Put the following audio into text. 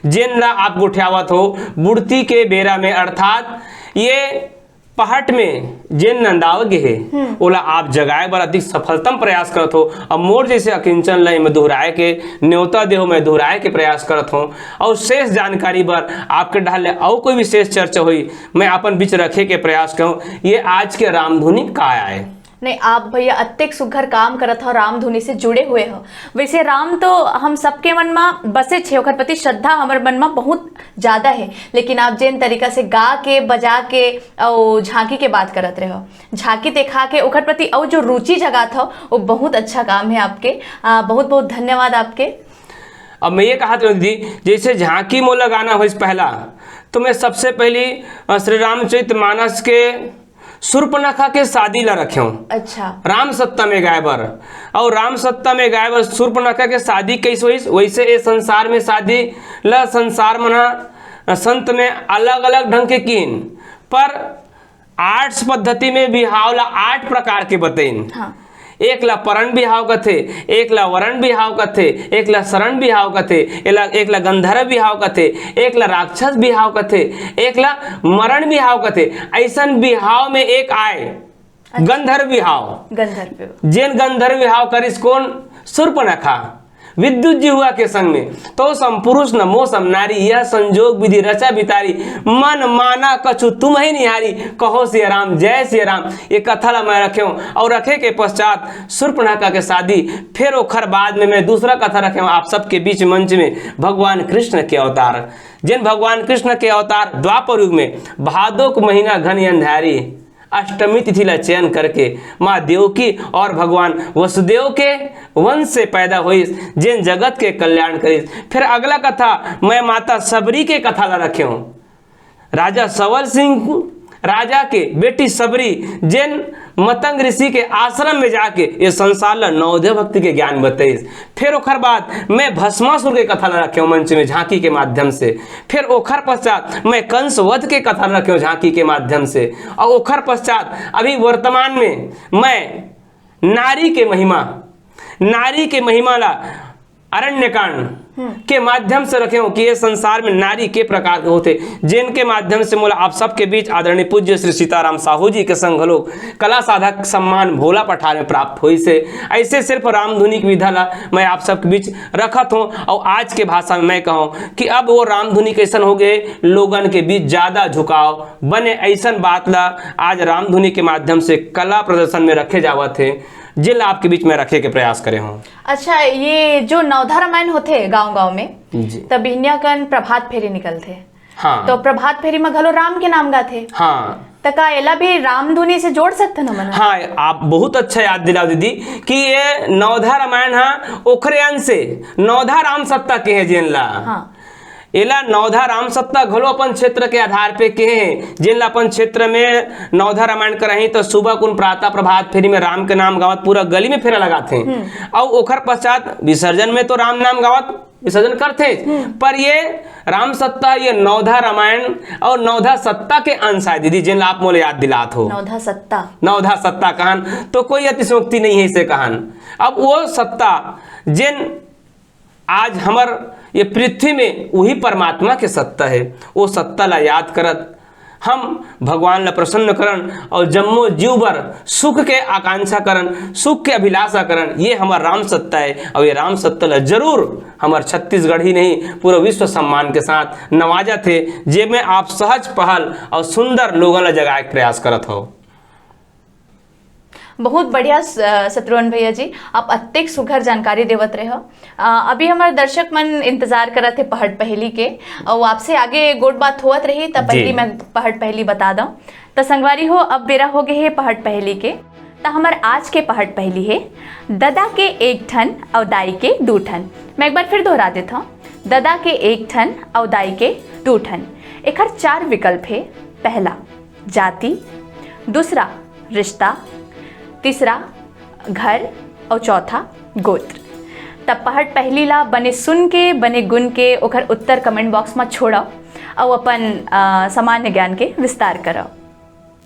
जेन ला आप गुठियावत हो बुढ़ती के बेरा में, अर्थात ये पहट में जेन नंदावगे है ओला आप जगाए बर अधिक सफलतम प्रयास करत हो। अब मोर जैसे अकिंचन ला में दोहराए के न्योता देहो मैं दोहराए के प्रयास करत हूँ। और शेष जानकारी बर आपके ढाल और कोई विशेष चर्चा हुई मैं अपन बीच रखे के प्रयास कहूँ। ये आज के रामधुनी का आए नहीं, आप भैया अत्यंत सुघर काम करत हो, रामधुनी से जुड़े हुए हो। वैसे राम तो हम सबके मन में बसे छे, ओकर प्रति श्रद्धा हमारे मन में बहुत ज़्यादा है, लेकिन आप जिन तरीका से गा के बजा के और झांकी के बात करत रहे हो, झांकी देखा के ओकर प्रति और जो रुचि जगात हो वो बहुत अच्छा काम है आपके। बहुत बहुत धन्यवाद आपके। अब मैं ये कहा था दीदी, जैसे झांकी मोला गाना हो इस पहला, तो मैं सबसे पहली श्री रामचरितमानस के शूर्पणखा के शादी ला रखे हूँ। अच्छा। राम सत्ता में गाय बर, और राम सत्ता में गाय बर शूर्पणखा के शादी कैसे हुई, वैसे ये संसार में शादी ला संसार मना संत में अलग अलग ढंग के कीन, पर आर्ट्स पद्धति में बिहाव ला 8 प्रकार के बतेन। हाँ। एक ला परण बिहाव कथे, एक ला वरण बिहाव कथे, एक ला शरण बिहाव कथे, एक ला गंधर्व बिहाव कथे, एक ला राक्षस बिहाव कथे, एक ला मरण बिहाव कथे। ऐसन बिहाव में एक आए गंधर्व बिहाव। गंधर्व जेन गंधर्व बिहाव करिस कौन? शूर्पणखा विद्युत जी हुआ के संग में। तो सम पुरुष न मोसम नारी, यह संजोग विधि रचा बितारी, मन माना कछु तुम ही निहारी, कहो सिया राम जय सिया राम। ये कथा ला मैं रखे हूँ। और रखे के पश्चात शूर्पणखा के शादी, फिर ओखर बाद में मैं दूसरा कथा रखे हूँ आप सबके बीच मंच में, भगवान कृष्ण के अवतार। जिन भगवान कृष्ण के अवतार द्वापर युग में भादो को महीना घनी अंधारी, अष्टमी तिथि ला चयन करके माँ देवकी और भगवान वसुदेव के वंश से पैदा हुई, जिन जगत के कल्याण करी। फिर अगला कथा मैं माता सबरी के कथा ला रखे हूँ। राजा सवर सिंह राजा के बेटी सबरी जिन मतंग ऋषि के आश्रम में जाके ये संसार ला नवोदय भक्ति के ज्ञान बताई। फिर ओखर बाद मैं भस्मासुर के कथा ला रखे हूँ मंच में झांकी के माध्यम से। फिर ओखर पश्चात मैं कंस वध के कथा ला रखे हूँ झांकी के माध्यम से। और ओखर पश्चात अभी वर्तमान में मैं नारी के महिमा ला अरण्यकांड के माध्यम से रखे हो कि ये संसार में नारी के प्रकार के होते, जिनके माध्यम से मोला आप सबके बीच आदरणीय पूज्य श्री सीताराम साहू जी के संग लोग कला साधक सम्मान भोला पठार में प्राप्त हुई से। ऐसे सिर्फ रामधुनी की विधा ला मैं आप सबके बीच रखत हूँ। और आज के भाषा में मैं कहूँ कि अब वो रामधुनी कैसन हो गए, लोगन के बीच ज्यादा झुकाव बने, ऐसा बात ला आज रामधुनी के माध्यम से कला प्रदर्शन में रखे जावत है, जिला आपके बीच में रखे के प्रयास करे हूँ। अच्छा, ये जो नवधा रामायण होते गांव-गांव में तब कन प्रभात फेरी निकलते। हाँ। तो प्रभात फेरी में घलो राम के नाम गाथे। हाँ। तो का एला भी रामधुनी से जोड़ सकते न मन? हाँ, आप बहुत अच्छा याद दिलाओ दीदी कि ये नवधा रामायण हाँ ओखरे अंश से नवधा राम सत्ता के है जेन ला। हाँ। एला नवधा राम सत्ता घलो अपन क्षेत्र के आधार पे के हैं, जिन ला अपन क्षेत्र में नवधा रामायण करही तो सुबह कुन प्रातः प्रभात फेरी में राम के नाम गावत पूरा गली में फेरा लगाते हैं। और ओखर पश्चात विसर्जन में तो राम नाम गावत विसर्जन करते। पर ये राम सत्ता, ये नवधा रामायण और नवधा सत्ता के अंश है दीदी, जिन ला आप मोले याद दिलात हो। नवधा सत्ता कहन तो कोई अतिशोक्ति नहीं है इसे कहन। अब वो सत्ता जिन आज हमर ये पृथ्वी में वही परमात्मा के सत्ता है, वो सत्ता ला याद करत हम भगवान ला प्रसन्न करन और जम्मो जीव भर सुख के आकांक्षा करन, सुख के अभिलाषा करन, ये हमार राम सत्ता है। और ये राम सत्ता ला जरूर हमार छत्तीसगढ़ ही नहीं पूरा विश्व सम्मान के साथ नवाजा थे, जे में आप सहज पहल और सुंदर लोगों ला जगाए प्रयास करत हो। बहुत बढ़िया शत्रुघ्न भैया जी, आप अत्यंत सुघर जानकारी देवत रहे हो। अभी हमारे दर्शक मन इंतजार करत थे पहट पहली के, और आपसे आगे गोट बात होत रही तब पहली मैं पहट पहली बता दूं। तो संगवारी हो, अब बेरा हो गए है पहट पहली के। तो हमारे आज के पहट पहली है ददा के 1 ठन और दाई के 2 ठन। मैं एक बार फिर दोहरा देता हूँ, ददा के 1 ठन और दाई के 2 ठन। एक 4 विकल्प है। पहला जाति, दूसरा रिश्ता, तीसरा घर और चौथा गोत्र। तब पहट पहली ला बने सुन के बने गुन के ओखर उत्तर कमेंट बॉक्स में छोड़ो और अपन सामान्य ज्ञान के विस्तार करो।